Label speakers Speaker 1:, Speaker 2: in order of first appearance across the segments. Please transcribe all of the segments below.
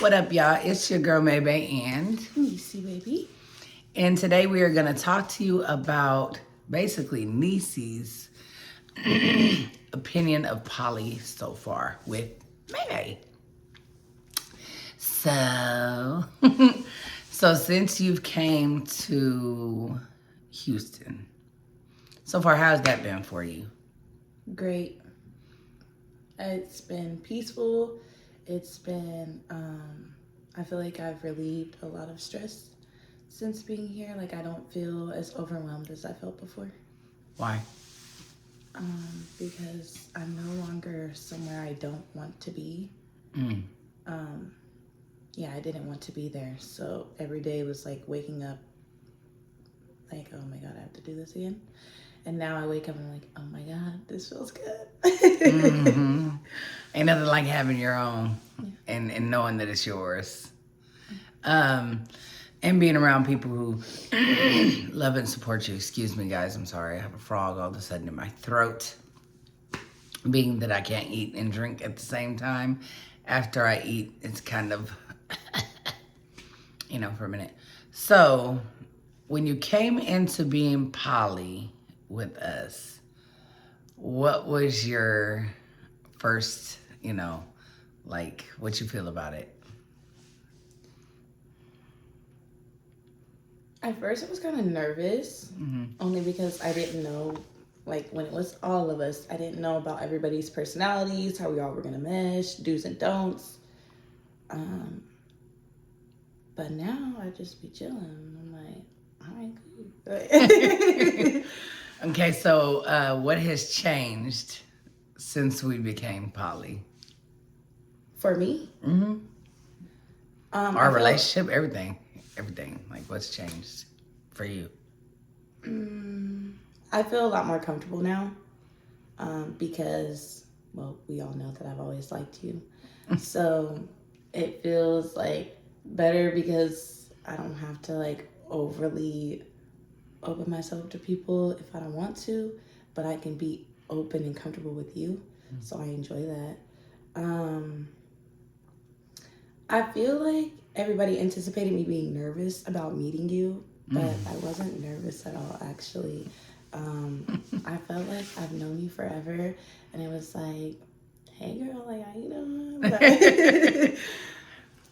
Speaker 1: What up, y'all? It's your girl, Maybe, and
Speaker 2: Niecy, baby.
Speaker 1: And today we are going to talk to you about basically Niecy's opinion of poly so far with May. So, so since you've came to Houston, so far, how's that been for you?
Speaker 2: Great. It's been peaceful. It's been, I feel like I've relieved a lot of stress since being here. Like, I don't feel as overwhelmed as I felt before.
Speaker 1: Why?
Speaker 2: Because I'm no longer somewhere I don't want to be. Yeah, I didn't want to be there. So every day was like waking up like, oh my God, I have to do this again. And now I wake up and I'm like, oh my God, this feels good.
Speaker 1: Ain't nothing like having your own and knowing that it's yours. And being around people who love and support you. Excuse me, guys. I'm sorry. I have a frog all of a sudden in my throat. Being that I can't eat and drink at the same time. After I eat, it's kind of, for a minute. So, when you came into being poly with us, what was your first, what you feel about it?
Speaker 2: At first, I was kind of nervous, only because I didn't know, like, when it was all of us, I didn't know about everybody's personalities, how we all were going to mesh, do's and don'ts. But now I just be chilling. I'm like, all right, cool.
Speaker 1: Okay, so what has changed since we became poly?
Speaker 2: For me?
Speaker 1: Our relationship, everything. Like, what's changed for you?
Speaker 2: I feel a lot more comfortable now because, well, we all know that I've always liked you. So it feels like better because I don't have to like overly open myself to people if I don't want to, but I can be open and comfortable with you. So I enjoy that. I feel like everybody anticipated me being nervous about meeting you, but I wasn't nervous at all, actually. I felt like I've known you forever, and it was like, hey girl, like, how you doing?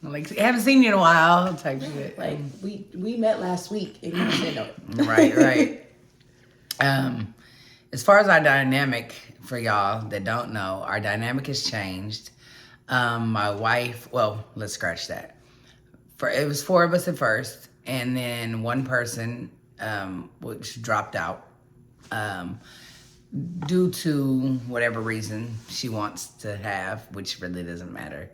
Speaker 1: Like, I haven't seen you in a while, type shit.
Speaker 2: Like, we met last week, and you didn't know it.
Speaker 1: Right. As far as our dynamic, for y'all that don't know, our dynamic has changed. My wife, well, let's scratch that. It was 4 of us at first, and then one person, which dropped out, due to whatever reason she wants to have, which really doesn't matter.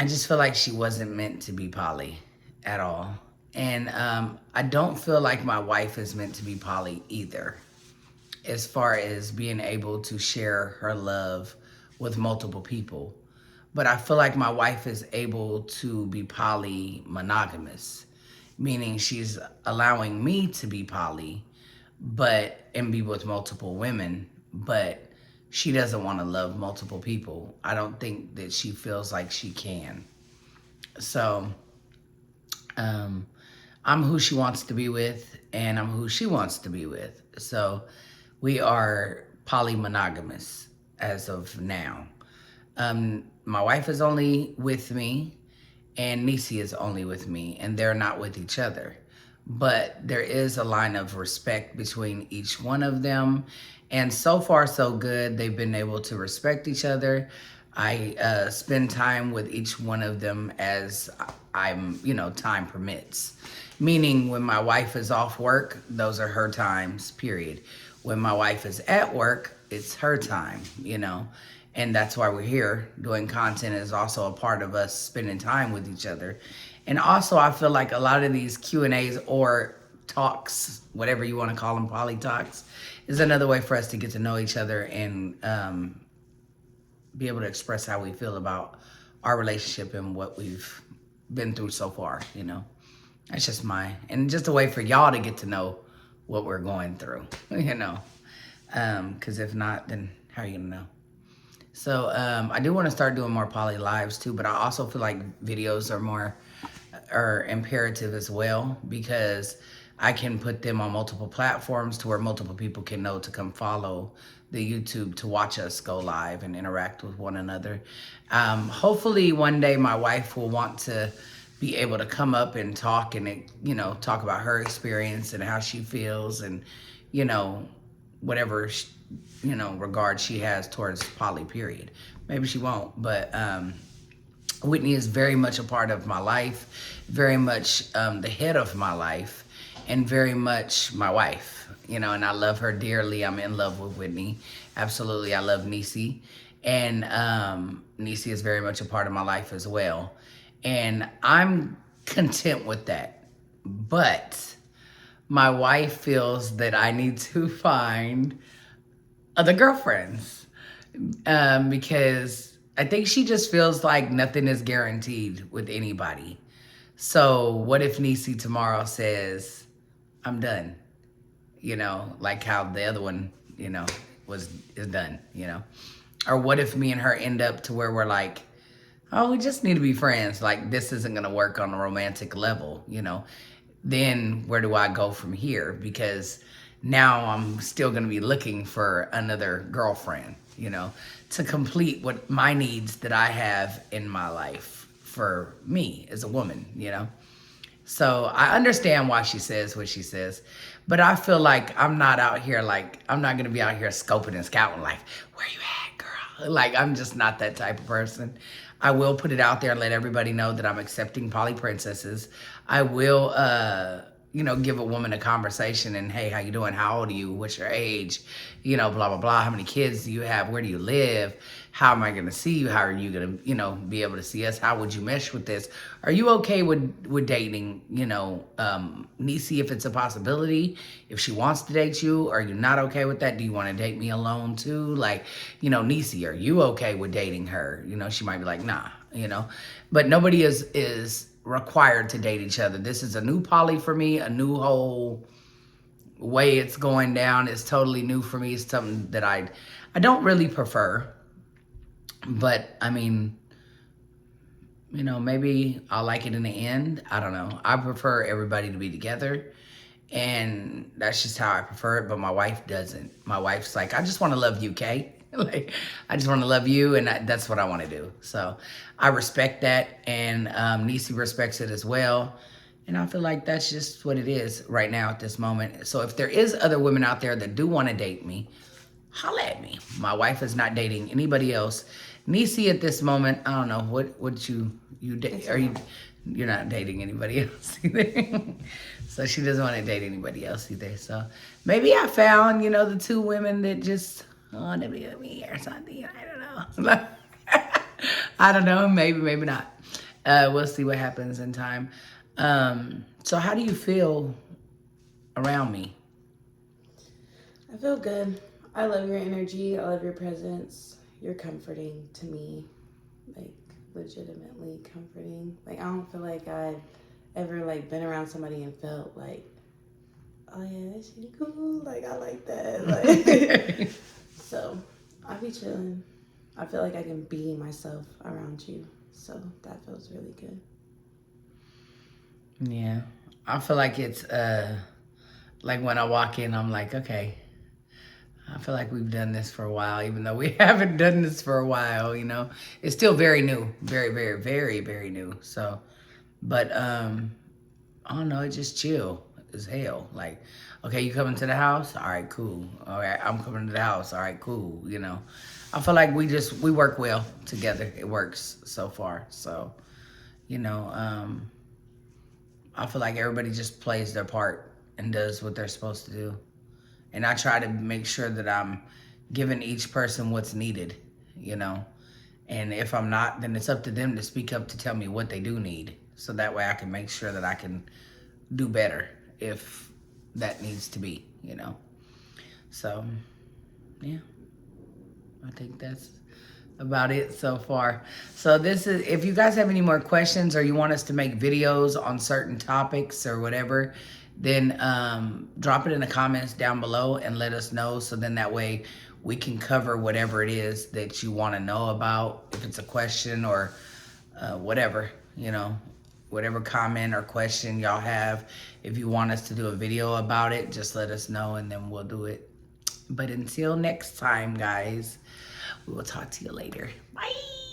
Speaker 1: I just feel like she wasn't meant to be poly at all. And I don't feel like my wife is meant to be poly either, as far as being able to share her love with multiple people. But I feel like my wife is able to be poly monogamous, meaning she's allowing me to be poly, and be with multiple women, but she doesn't want to love multiple people. I don't think that she feels like she can. So, I'm who she wants to be with, and I'm who she wants to be with. So, we are polymonogamous as of now. My wife is only with me, and Niecy is only with me, and they're not with each other. But there is a line of respect between each one of them. And so far, so good. They've been able to respect each other. I spend time with each one of them as time permits. Meaning when my wife is off work, those are her times, period. When my wife is at work, it's her time, And that's why we're here. Doing content is also a part of us spending time with each other. And also, I feel like a lot of these Q&As or talks, whatever you want to call them, poly talks, is another way for us to get to know each other and be able to express how we feel about our relationship and what we've been through so far, That's just and just a way for y'all to get to know what we're going through, Because if not, then how are you going to know? So I do want to start doing more poly lives too, but I also feel like videos are imperative as well, because I can put them on multiple platforms to where multiple people can know to come follow the YouTube to watch us go live and interact with one another. Hopefully one day my wife will want to be able to come up and talk and, you know, talk about her experience and how she feels and, you know, whatever, you know, regard she has towards poly, period. Maybe she won't, but Whitney is very much a part of my life, very much the head of my life, and very much my wife, you know, and I love her dearly. I'm in love with Whitney. Absolutely. I love Niecy. And Niecy is very much a part of my life as well. And I'm content with that. But my wife feels that I need to find other girlfriends because I think she just feels like nothing is guaranteed with anybody. So what if Niecy tomorrow says, I'm done? You know, like how the other one, you know, is done, you know? Or what if me and her end up to where we're like, oh, we just need to be friends. Like, this isn't going to work on a romantic level, you know? Then where do I go from here? Because now I'm still going to be looking for another girlfriend, you know, to complete what my needs that I have in my life for me as a woman, you know? So I understand why she says what she says, but I feel like I'm not out here, like, I'm not going to be out here scoping and scouting, like, where you at, girl? Like, I'm just not that type of person. I will put it out there and let everybody know that I'm accepting poly princesses. I will, you know, give a woman a conversation and, hey, how you doing? How old are you? What's your age? You know, blah, blah, blah. How many kids do you have? Where do you live? How am I going to see you? How are you going to, you know, be able to see us? How would you mesh with this? Are you okay with dating, you know, Niecy, if it's a possibility, if she wants to date you? Are you not okay with that? Do you want to date me alone too? Like, you know, Niecy, are you okay with dating her? You know, she might be like, nah, you know, but nobody is required to date each other. This is a new poly for me, a new whole way it's going down. It's totally new for me. It's something that I don't really prefer. But I mean, you know, maybe I'll like it in the end. I don't know. I prefer everybody to be together, and that's just how I prefer it. But my wife doesn't. My wife's like, I just want to love you, Kay. Like, I just want to love you, and that's what I want to do. So I respect that, and Niecy respects it as well. And I feel like that's just what it is right now at this moment. So if there is other women out there that do want to date me, holla at me. My wife is not dating anybody else. Niecy at this moment, I don't know, what you date, are you're not dating anybody else either. So she doesn't want to date anybody else either. So maybe I found, you know, the two women that just want to be with me or something. I don't know. I don't know, maybe not. We'll see what happens in time. So how do you feel around me?
Speaker 2: I feel good. I love your energy. I love your presence. You're comforting to me, like legitimately comforting. Like, I don't feel like I've ever like been around somebody and felt like, oh yeah, that's really cool. Like, I like that. Like, so I'll be chilling. I feel like I can be myself around you. So that feels really good.
Speaker 1: Yeah, I feel like it's like when I walk in, I'm like, okay, I feel like we've done this for a while, even though we haven't done this for a while, you know. It's still very new, very, very, very, very new. So, but I don't know, it's just chill as hell. Like, okay, you coming to the house? All right, cool. All right, I'm coming to the house. All right, cool. You know, I feel like we work well together. It works so far. So, you know, I feel like everybody just plays their part and does what they're supposed to do. And I try to make sure that I'm giving each person what's needed, you know. And if I'm not, then it's up to them to speak up to tell me what they do need. So that way I can make sure that I can do better if that needs to be, you know. So, yeah, I think that's about it so far. So this is, if you guys have any more questions or you want us to make videos on certain topics or whatever, then drop it in the comments down below and let us know. So then that way we can cover whatever it is that you want to know about. If it's a question or whatever, you know, whatever comment or question y'all have. If you want us to do a video about it, just let us know and then we'll do it. But until next time, guys, we will talk to you later. Bye.